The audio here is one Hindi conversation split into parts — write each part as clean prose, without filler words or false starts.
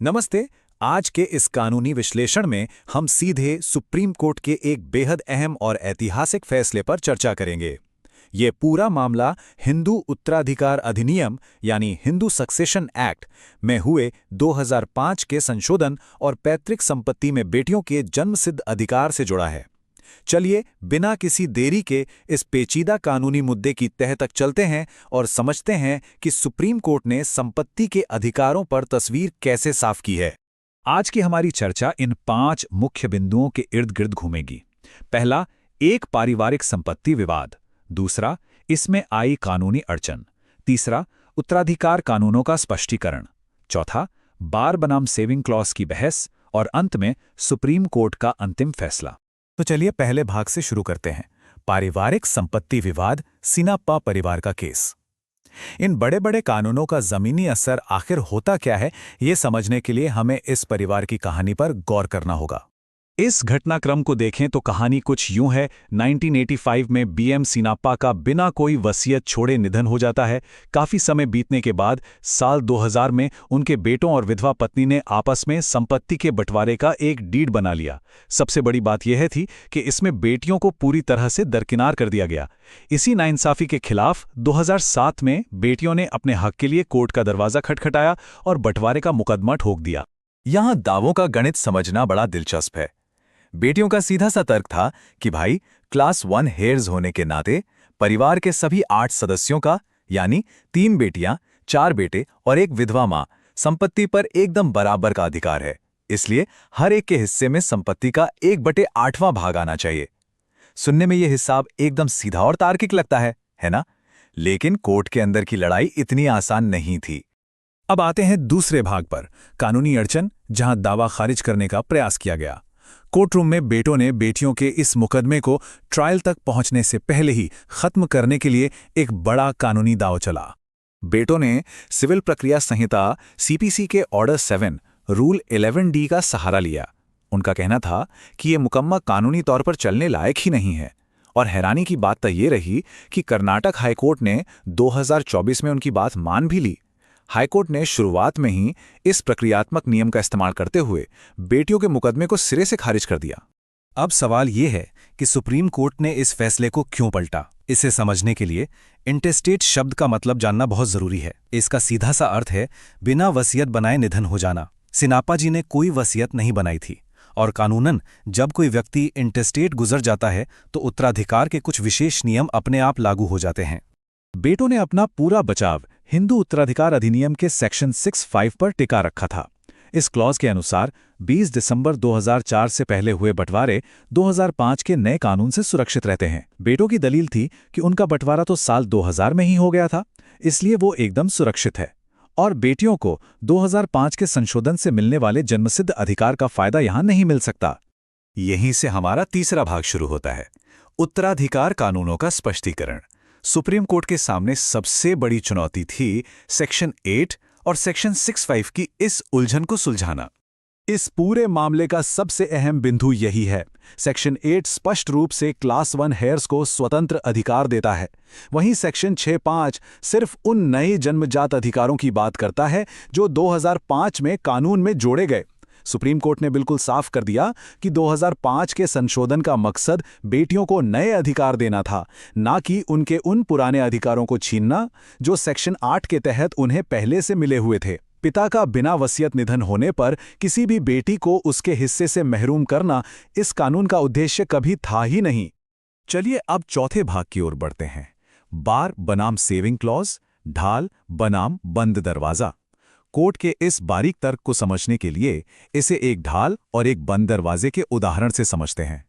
नमस्ते। आज के इस कानूनी विश्लेषण में हम सीधे सुप्रीम कोर्ट के एक बेहद अहम और ऐतिहासिक फैसले पर चर्चा करेंगे। ये पूरा मामला हिंदू उत्तराधिकार अधिनियम यानी हिंदू सक्सेशन एक्ट में हुए 2005 के संशोधन और पैतृक संपत्ति में बेटियों के जन्मसिद्ध अधिकार से जुड़ा है। चलिए बिना किसी देरी के इस पेचीदा कानूनी मुद्दे की तह तक चलते हैं और समझते हैं कि सुप्रीम कोर्ट ने संपत्ति के अधिकारों पर तस्वीर कैसे साफ की है। आज की हमारी चर्चा इन 5 मुख्य बिंदुओं के इर्द गिर्द घूमेगी। पहला, एक पारिवारिक संपत्ति विवाद। दूसरा, इसमें आई कानूनी अड़चन। तीसरा, उत्तराधिकार कानूनों का स्पष्टीकरण। चौथा, बार बनाम सेविंग क्लॉज की बहस। और अंत में सुप्रीम कोर्ट का अंतिम फैसला। तो चलिए पहले भाग से शुरू करते हैं। पारिवारिक संपत्ति विवाद, सिनाप्पा परिवार का केस। इन बड़े बड़े कानूनों का जमीनी असर आखिर होता क्या है, ये समझने के लिए हमें इस परिवार की कहानी पर गौर करना होगा। इस घटनाक्रम को देखें तो कहानी कुछ यूं है। 1985 में बीएम सिनाप्पा का बिना कोई वसीयत छोड़े निधन हो जाता है। काफी समय बीतने के बाद साल 2000 में उनके बेटों और विधवा पत्नी ने आपस में संपत्ति के बंटवारे का एक डीड बना लिया। सबसे बड़ी बात यह थी कि इसमें बेटियों को पूरी तरह से दरकिनार कर दिया गया। इसी नाइंसाफी के खिलाफ 2007 में बेटियों ने अपने हक के लिए कोर्ट का दरवाजा खटखटाया और बंटवारे का मुकदमा ठोक दिया। यहां दावों का गणित समझना बड़ा दिलचस्प है। बेटियों का सीधा सा तर्क था कि भाई, क्लास 1 हेयर्स होने के नाते परिवार के सभी 8 सदस्यों का, यानी 3 बेटियां, 4 बेटे और एक विधवा मां, संपत्ति पर एकदम बराबर का अधिकार है। इसलिए हर एक के हिस्से में संपत्ति का 1/8वां भाग आना चाहिए। सुनने में यह हिसाब एकदम सीधा और तार्किक लगता है ना? लेकिन कोर्ट के अंदर की लड़ाई इतनी आसान नहीं थी। अब आते हैं दूसरे भाग पर, कानूनी अड़चन, जहां दावा खारिज करने का प्रयास किया गया। कोर्टरूम में बेटों ने बेटियों के इस मुकदमे को ट्रायल तक पहुंचने से पहले ही खत्म करने के लिए एक बड़ा कानूनी दांव चला। बेटों ने सिविल प्रक्रिया संहिता सीपीसी के ऑर्डर 7 रूल 11D का सहारा लिया। उनका कहना था कि यह मुकम्मल कानूनी तौर पर चलने लायक ही नहीं है। और हैरानी की बात तो ये रही कि कर्नाटक हाईकोर्ट ने 2024 में उनकी बात मान भी ली। हाईकोर्ट ने शुरुआत में ही इस प्रक्रियात्मक नियम का इस्तेमाल करते हुए बेटियों के मुकदमे को सिरे से खारिज कर दिया। अब सवाल यह है कि सुप्रीम कोर्ट ने इस फैसले को क्यों पलटा। इसे समझने के लिए इंटेस्टेट शब्द का मतलब जानना बहुत जरूरी है। इसका सीधा सा अर्थ है बिना वसीयत बनाए निधन हो जाना। सिनाप्पा जी ने कोई वसीयत नहीं बनाई थी और कानूनन जब कोई व्यक्ति इंटेस्टेट गुजर जाता है तो उत्तराधिकार के कुछ विशेष नियम अपने आप लागू हो जाते हैं। बेटों ने अपना पूरा बचाव हिंदू उत्तराधिकार अधिनियम के सेक्शन 65 पर टिका रखा था। इस क्लॉज के अनुसार 20 दिसंबर 2004 से पहले हुए बंटवारे 2005 के नए कानून से सुरक्षित रहते हैं। बेटों की दलील थी कि उनका बंटवारा तो साल 2000 में ही हो गया था, इसलिए वो एकदम सुरक्षित है और बेटियों को 2005 के संशोधन से मिलने वाले जन्मसिद्ध अधिकार का फायदा यहां नहीं मिल सकता। यहीं से हमारा तीसरा भाग शुरू होता है, उत्तराधिकार कानूनों का स्पष्टीकरण। सुप्रीम कोर्ट के सामने सबसे बड़ी चुनौती थी सेक्शन 8 और सेक्शन 65 की इस उलझन को सुलझाना। इस पूरे मामले का सबसे अहम बिंदु यही है। सेक्शन 8 स्पष्ट रूप से क्लास 1 हेयर्स को स्वतंत्र अधिकार देता है, वहीं सेक्शन 65 सिर्फ उन नए जन्मजात अधिकारों की बात करता है जो 2005 में कानून में जोड़े गए। सुप्रीम कोर्ट ने बिल्कुल साफ कर दिया कि 2005 के संशोधन का मकसद बेटियों को नए अधिकार देना था, ना कि उनके उन पुराने अधिकारों को छीनना जो सेक्शन 8 के तहत उन्हें पहले से मिले हुए थे। पिता का बिना वसीयत निधन होने पर किसी भी बेटी को उसके हिस्से से महरूम करना इस कानून का उद्देश्य कभी था ही नहीं। चलिए अब चौथे भाग की ओर बढ़ते हैं, बार बनाम सेविंग क्लॉज, ढाल बनाम बंद दरवाजा। कोर्ट के इस बारीक तर्क को समझने के लिए इसे एक ढाल और एक बंद दरवाजे के उदाहरण से समझते हैं।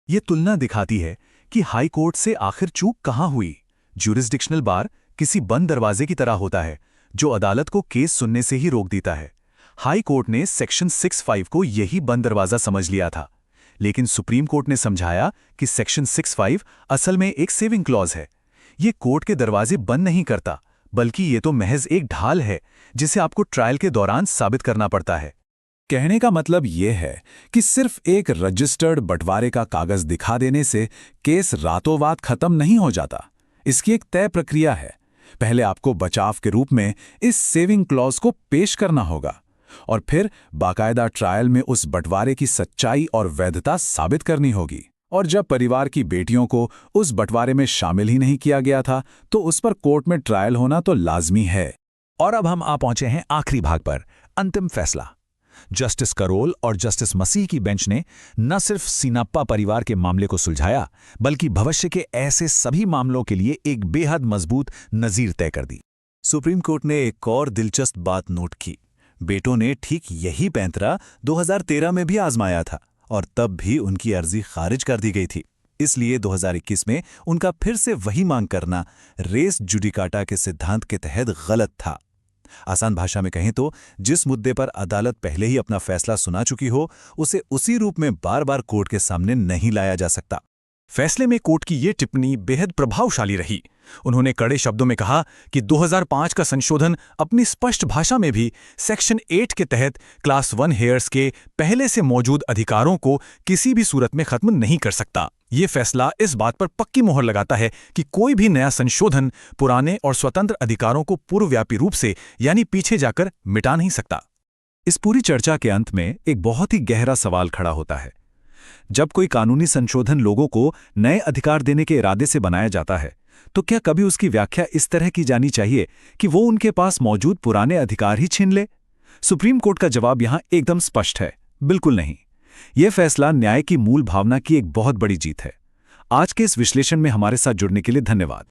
ये तुलना दिखाती है कि हाई कोर्ट से आखिर चूक कहां हुई। ज्यूरिसडिक्शनल बार किसी बंद दरवाजे की तरह होता है जो अदालत को केस सुनने से ही रोक देता है। हाई कोर्ट ने सेक्शन 65 को यही बंद दरवाजा समझ लिया था, लेकिन सुप्रीम कोर्ट ने समझाया कि सेक्शन 65 असल में एक सेविंग क्लॉज है। ये कोर्ट के दरवाजे बंद नहीं करता, बल्कि ये तो महज एक ढाल है जिसे आपको ट्रायल के दौरान साबित करना पड़ता है। कहने का मतलब यह है कि सिर्फ एक रजिस्टर्ड बंटवारे का कागज दिखा देने से केस रातों रात खत्म नहीं हो जाता। इसकी एक तय प्रक्रिया है। पहले आपको बचाव के रूप में इस सेविंग क्लॉज को पेश करना होगा। और फिर बाकायदा ट्रायल में उस बंटवारे की सच्चाई और वैधता साबित करनी होगी। और जब परिवार की बेटियों को उस बंटवारे में शामिल ही नहीं किया गया था, तो उस पर कोर्ट में ट्रायल होना तो लाजमी है। और अब हम आ पहुंचे हैं आखिरी भाग पर, अंतिम फैसला। जस्टिस करोल और जस्टिस मसीह की बेंच ने न सिर्फ सीनाप्पा परिवार के मामले को सुलझाया, बल्कि भविष्य के ऐसे सभी मामलों के लिए एक बेहद मजबूत नज़ीर तय कर दी। सुप्रीम कोर्ट ने एक और दिलचस्प बात नोट की। बेटों ने ठीक यही पैंतरा 2013 में भी आजमाया था और तब भी उनकी अर्जी खारिज कर दी गई थी। इसलिए 2021 में उनका फिर से वही मांग करना रेस जुडिकाटा के सिद्धांत के तहत गलत था। आसान भाषा में कहें तो जिस मुद्दे पर अदालत पहले ही अपना फैसला सुना चुकी हो, उसे उसी रूप में बार बार कोर्ट के सामने नहीं लाया जा सकता। फैसले में कोर्ट की ये टिप्पणी बेहद प्रभावशाली रही। उन्होंने कड़े शब्दों में कहा कि 2005 का संशोधन अपनी स्पष्ट भाषा में भी सेक्शन 8 के तहत क्लास 1 हेयर्स के पहले से मौजूद अधिकारों को किसी भी सूरत में खत्म नहीं कर सकता। ये फैसला इस बात पर पक्की मोहर लगाता है कि कोई भी नया संशोधन पुराने और स्वतंत्र अधिकारों को पूर्वव्यापी रूप से यानी पीछे जाकर मिटा नहीं सकता। इस पूरी चर्चा के अंत में एक बहुत ही गहरा सवाल खड़ा होता है। जब कोई कानूनी संशोधन लोगों को नए अधिकार देने के इरादे से बनाया जाता है, तो क्या कभी उसकी व्याख्या इस तरह की जानी चाहिए कि वो उनके पास मौजूद पुराने अधिकार ही छीन ले? सुप्रीम कोर्ट का जवाब यहां एकदम स्पष्ट है, बिल्कुल नहीं। यह फैसला न्याय की मूल भावना की एक बहुत बड़ी जीत है। आज के इस विश्लेषण में हमारे साथ जुड़ने के लिए धन्यवाद।